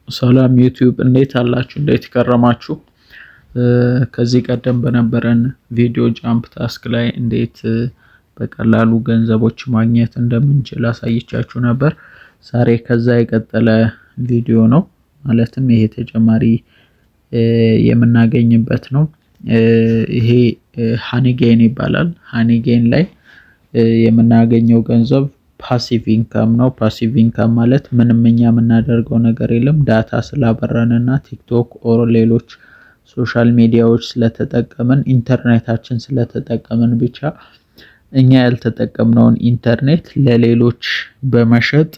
ሰላም ዩቲዩብ እንዴት አላችሁ? እንዴት ከረማችሁ? ከዚህ ቀደም በነበረን ቪዲዮ ጃምፕ ታስክ ላይ እንዴት በቀላሉ ገንዘቦች ማግኘት እንደምንችል አሳይቻችሁ ነበር። ዛሬ ከዛ የቀጠለ ቪዲዮ ነው። ማለትም ይሄ ተጨማሪ የምናገኝበት ነው። ይሄ ሃኒጌን ይባላል። ሃኒጌን ላይ የምናገኘው ገንዘብ ፓሲቭ ኢንካም ነው። ፓሲቭ ኢንካም ማለት ምንም እኛ የምናደርገው ነገር የለም። ዳታ ስላበራንና ቲክቶክ ኦር ሌሎች ሶሻል ሚዲያዎች ስለተጠቀምን ኢንተርኔታችን ስለተጠቀምን ብቻ እኛ ያልተጠቀምነውን ኢንተርኔት ለሌሎች በመሸጥ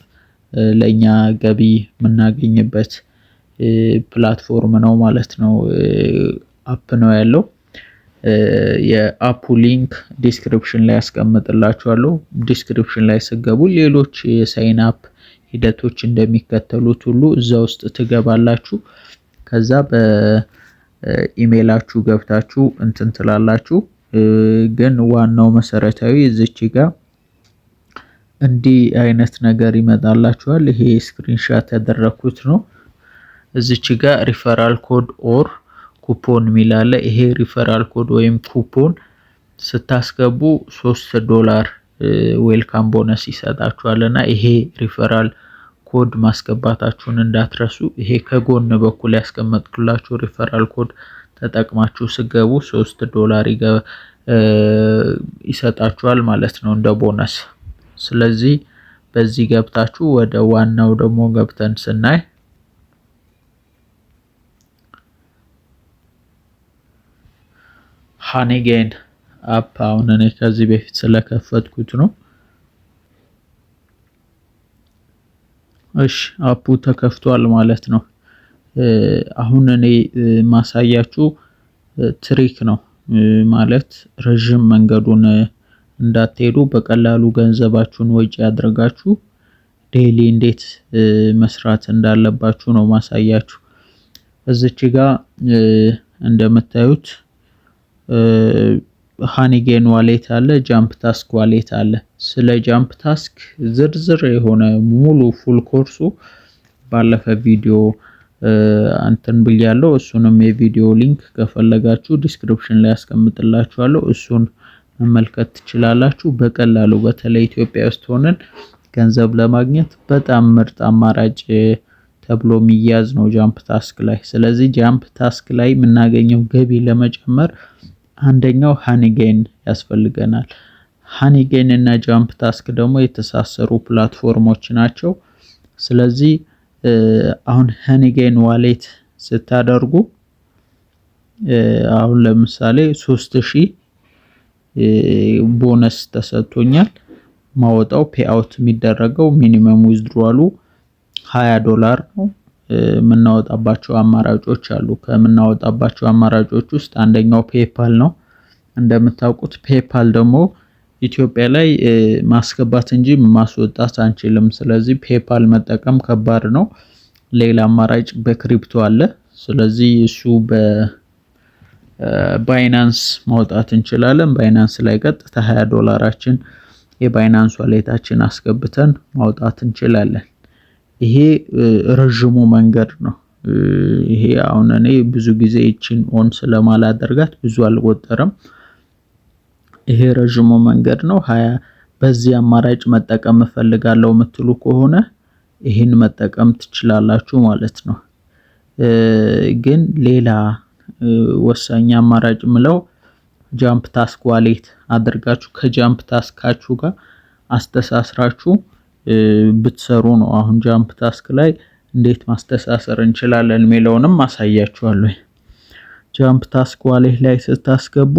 ለኛ ገቢ የምናገኝበት ፕላትፎርም ነው ማለት ነው። አፕ ነው ያለው። የአፑ ሊንክ ዲስክሪፕሽን ላይ ያስቀምጥላችኋለሁ። ዲስክሪፕሽን ላይ ስገቡ ሌሎች የሳይን አፕ ሂደቶች እንደሚከተሉት ሁሉ እዛ ውስጥ ትገባላችሁ። ከዛ በኢሜይላችሁ ገብታችሁ እንትን ትላላችሁ። ግን ዋናው መሰረታዊ እዚች ጋር እንዲህ አይነት ነገር ይመጣላችኋል። ይሄ ስክሪንሻት ያደረኩት ነው። እዚች ጋር ሪፈራል ኮድ ኦር ኩፖን ሚላለ። ይሄ ሪፈራል ኮድ ወይም ኩፖን ስታስገቡ $3 ዌልካም ቦነስ ይሰጣችኋልና ይሄ ሪፈራል ኮድ ማስገባታችሁን እንዳትረሱ። ይሄ ከጎን በኩል ያስቀመጥኩላችሁ ሪፈራል ኮድ ተጠቅማችሁ ስገቡ $3 ይሰጣችኋል ማለት ነው እንደ ቦነስ። ስለዚህ በዚህ ገብታችሁ ወደ ዋናው ደግሞ ገብተን ስናይ ሃኒጌን አፕ አሁን እኔ ከዚህ በፊት ስለከፈትኩት ነው። እሺ አፑ ተከፍቷል ማለት ነው። አሁን እኔ ማሳያችሁ ትሪክ ነው ማለት ረጅም መንገዱን እንዳትሄዱ በቀላሉ ገንዘባችሁን ወጪ አድርጋችሁ ዴይሊ እንዴት መስራት እንዳለባችሁ ነው ማሳያችሁ። እዚች ጋር እንደምታዩት ሃኒጌን ዋሌት አለ፣ ጃምፕ ታስክ ዋሌት አለ። ስለ ጃምፕ ታስክ ዝርዝር የሆነ ሙሉ ፉል ኮርሱ ባለፈ ቪዲዮ አንተን ብያለሁ። እሱንም የቪዲዮ ሊንክ ከፈለጋችሁ ዲስክሪፕሽን ላይ አስቀምጥላችኋለሁ። እሱን መመልከት ትችላላችሁ። በቀላሉ በተለይ ኢትዮጵያ ውስጥ ሆነን ገንዘብ ለማግኘት በጣም ምርጥ አማራጭ ተብሎ የሚያዝ ነው ጃምፕ ታስክ ላይ። ስለዚህ ጃምፕ ታስክ ላይ የምናገኘው ገቢ ለመጨመር አንደኛው ሃኒጌን ያስፈልገናል። ሃኒጌን እና ጃምፕ ታስክ ደግሞ የተሳሰሩ ፕላትፎርሞች ናቸው። ስለዚህ አሁን ሃኒጌን ዋሌት ስታደርጉ አሁን ለምሳሌ 3000 ቦነስ ተሰጥቶኛል። ማወጣው ፔአውት የሚደረገው ሚኒመም ዊዝድሮዋሉ $20 ነው። የምናወጣባቸው አማራጮች አሉ። ከምናወጣባቸው አማራጮች ውስጥ አንደኛው ፔፓል ነው። እንደምታውቁት ፔፓል ደግሞ ኢትዮጵያ ላይ ማስገባት እንጂ ማስወጣት አንችልም። ስለዚህ ፔፓል መጠቀም ከባድ ነው። ሌላ አማራጭ በክሪፕቶ አለ። ስለዚህ እሱ በባይናንስ ማውጣት እንችላለን። ባይናንስ ላይ ቀጥታ $20 የባይናንስ ዋሌታችን አስገብተን ማውጣት እንችላለን። ይሄ ረጅሙ መንገድ ነው። ይሄ አሁን እኔ ብዙ ጊዜ እቺን ኦን ስለማላደርጋት ብዙ አልቆጠረም። ይሄ ረጅሙ መንገድ ነው። በዚህ አማራጭ መጠቀም እፈልጋለሁ የምትሉ ከሆነ ይሄን መጠቀም ትችላላችሁ ማለት ነው። ግን ሌላ ወሳኝ አማራጭ ምለው ጃምፕ ታስክ ዋሌት አድርጋችሁ ከጃምፕ ታስካችሁ ጋር አስተሳስራችሁ ብትሰሩ ነው። አሁን ጃምፕ ታስክ ላይ እንዴት ማስተሳሰር እንችላለን የሚለውንም ማሳያችኋለሁ። ጃምፕ ታስክ ዋሌት ላይ ስታስገቡ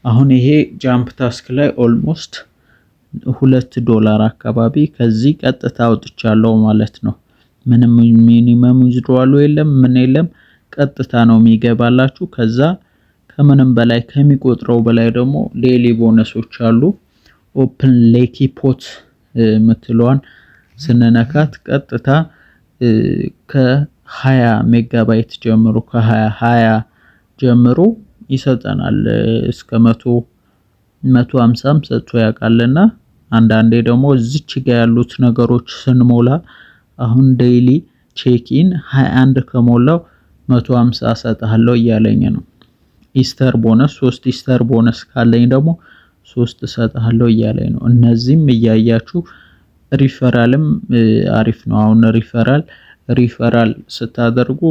አሁን ይሄ ጃምፕ ታስክ ላይ ኦልሞስት $2 አካባቢ ከዚህ ቀጥታ አውጥቻለሁ ማለት ነው። ምንም ሚኒመም ዊዝድሮዋል የለም፣ ምን የለም፣ ቀጥታ ነው የሚገባላችሁ። ከዛ ከምንም በላይ ከሚቆጥረው በላይ ደግሞ ዴይሊ ቦነሶች አሉ። ኦፕን ሌኪ ፖት ምትሏን ስንነካት ቀጥታ ከ20 ሜጋባይት ጀምሮ ከ20 ጀምሮ ይሰጠናል። እስከ 150 ሰጥቶ ያውቃልና አንዳንዴ ደግሞ እዚች ጋር ያሉት ነገሮች ስንሞላ አሁን ዴይሊ ቼኪን 21 ከሞላው 150 ሰጣለሁ እያለኝ ነው። ኢስተር ቦነስ 3 ኢስተር ቦነስ ካለኝ ደግሞ 3 ሰጣለሁ እያለኝ ነው። እነዚህም እያያችሁ ሪፈራልም አሪፍ ነው። አሁን ሪፈራል ስታደርጉ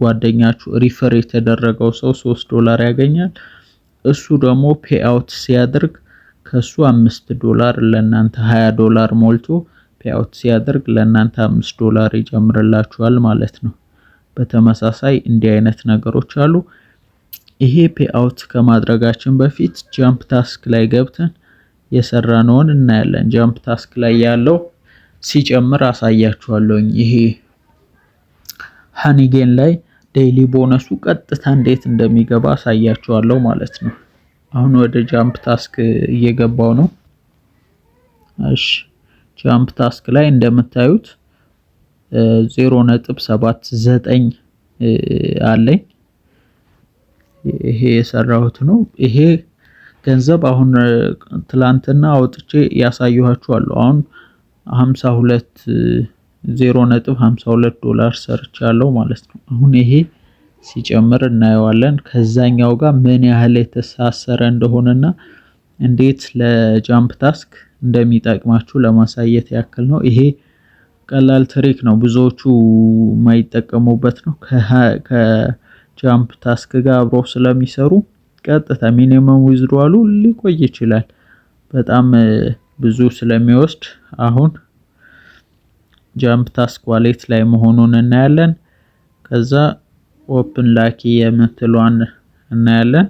ጓደኛችሁ ሪፈር የተደረገው ሰው $3 ያገኛል። እሱ ደግሞ ፔአውት ሲያደርግ ከሱ $5 ለእናንተ $20 ሞልቶ ፔአውት ሲያደርግ ለእናንተ $5 ይጨምርላችኋል ማለት ነው። በተመሳሳይ እንዲህ አይነት ነገሮች አሉ። ይሄ ፔአውት ከማድረጋችን በፊት ጃምፕ ታስክ ላይ ገብተን የሰራነውን እናያለን። ጃምፕ ታስክ ላይ ያለው ሲጨምር አሳያችኋለሁ። ይሄ ሃኒጌን ላይ ዴይሊ ቦነሱ ቀጥታ እንዴት እንደሚገባ አሳያችኋለሁ ማለት ነው። አሁን ወደ ጃምፕ ታስክ እየገባው ነው። እሺ ጃምፕ ታስክ ላይ እንደምታዩት 0.79 አለኝ። ይሄ የሰራሁት ነው። ይሄ ገንዘብ አሁን ትላንትና አውጥቼ ያሳየኋችኋለሁ። አሁን 0.52 ሰርቻለሁ ማለት ነው። አሁን ይሄ ሲጨምር እናየዋለን። ከዛኛው ጋር ምን ያህል የተሳሰረ እንደሆነና እንዴት ለጃምፕ ታስክ እንደሚጠቅማችሁ ለማሳየት ያክል ነው። ይሄ ቀላል ትሪክ ነው፣ ብዙዎቹ የማይጠቀሙበት ነው። ከጃምፕ ታስክ ጋር አብረው ስለሚሰሩ ቀጥታ ሚኒመም ዊዝድሮዋሉ ሊቆይ ይችላል፣ በጣም ብዙ ስለሚወስድ። አሁን ጃምፕ ታስክ ዋሌት ላይ መሆኑን እናያለን። ከዛ ኦፕን ላኪ የምትሏን እናያለን።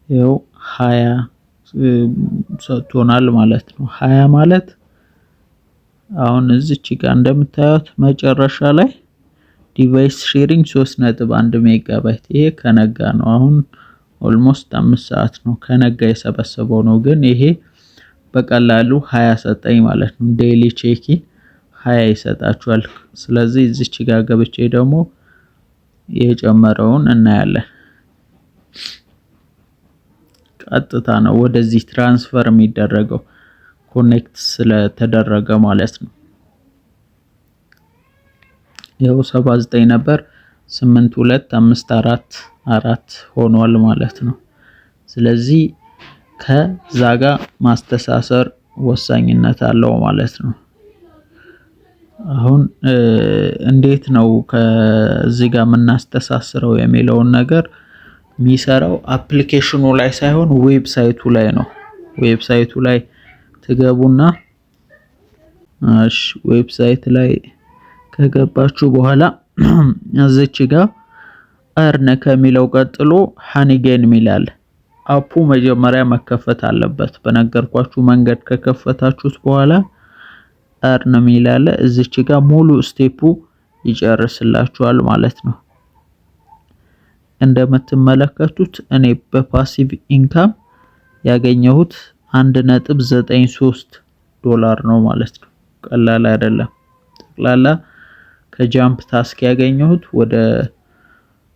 ይኸው 20 ሰጥቶናል ማለት ነው። 20 ማለት አሁን እዚች ጋር እንደምታዩት መጨረሻ ላይ ዲቫይስ ሼሪንግ 3.1 ሜጋባይት ይሄ ከነጋ ነው። አሁን ኦልሞስት 5 ሰዓት ነው ከነጋ የሰበሰበው ነው። ግን ይሄ በቀላሉ 20 ሰጠኝ ማለት ነው። ዴይሊ ቼኪን 20 ይሰጣችኋል። ስለዚህ እዚች ጋር ገብቼ ደግሞ የጨመረውን እናያለን። ቀጥታ ነው ወደዚህ ትራንስፈር የሚደረገው ኮኔክት ስለተደረገ ማለት ነው። ያው 79 ነበር 8254 ሆኗል ማለት ነው። ስለዚህ ከዛ ጋር ማስተሳሰር ወሳኝነት አለው ማለት ነው። አሁን እንዴት ነው ከዚህ ጋር የምናስተሳስረው የሚለውን ነገር የሚሰራው አፕሊኬሽኑ ላይ ሳይሆን ዌብሳይቱ ላይ ነው። ዌብሳይቱ ላይ ትገቡና ዌብሳይት ላይ ከገባችሁ በኋላ እዚች ጋር አርን ከሚለው ቀጥሎ ሃኒጌን ሚላል አፑ መጀመሪያ መከፈት አለበት። በነገርኳችሁ መንገድ ከከፈታችሁት በኋላ አርን ሚላል እዚች ጋር ሙሉ ስቴፑ ይጨርስላችኋል ማለት ነው። እንደምትመለከቱት እኔ በፓሲቭ ኢንካም ያገኘሁት $1.93 ነው ማለት ነው። ቀላል አይደለም። ጠቅላላ ከጃምፕ ታስክ ያገኘሁት ወደ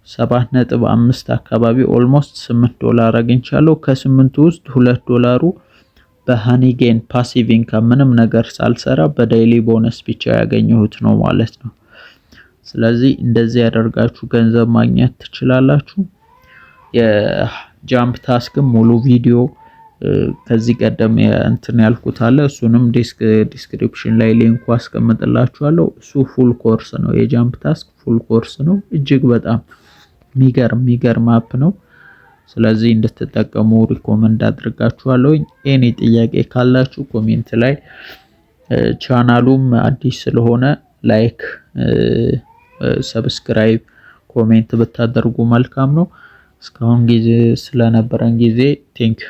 7.5 አካባቢ ኦልሞስት $8 አግኝቻለሁ። ከ8 ውስጥ $2 በሃኒጌን ፓሲቭ ኢንካም ምንም ነገር ሳልሰራ በዴይሊ ቦነስ ብቻ ያገኘሁት ነው ማለት ነው። ስለዚህ እንደዚህ ያደርጋችሁ ገንዘብ ማግኘት ትችላላችሁ። የጃምፕ ታስክም ሙሉ ቪዲዮ ከዚህ ቀደም እንትን ያልኩት አለ። እሱንም ዲስክሪፕሽን ላይ ሊንኩ አስቀምጥላችኋለሁ። እሱ ፉል ኮርስ ነው፣ የጃምፕ ታስክ ፉል ኮርስ ነው። እጅግ በጣም የሚገርም አፕ ነው። ስለዚህ እንድትጠቀሙ ሪኮመንድ አድርጋችኋለሁ። ኤኒ ጥያቄ ካላችሁ ኮሜንት ላይ፣ ቻናሉም አዲስ ስለሆነ ላይክ፣ ሰብስክራይብ፣ ኮሜንት ብታደርጉ መልካም ነው። እስካሁን ጊዜ ስለነበረን ጊዜ ቴንክ ዩ።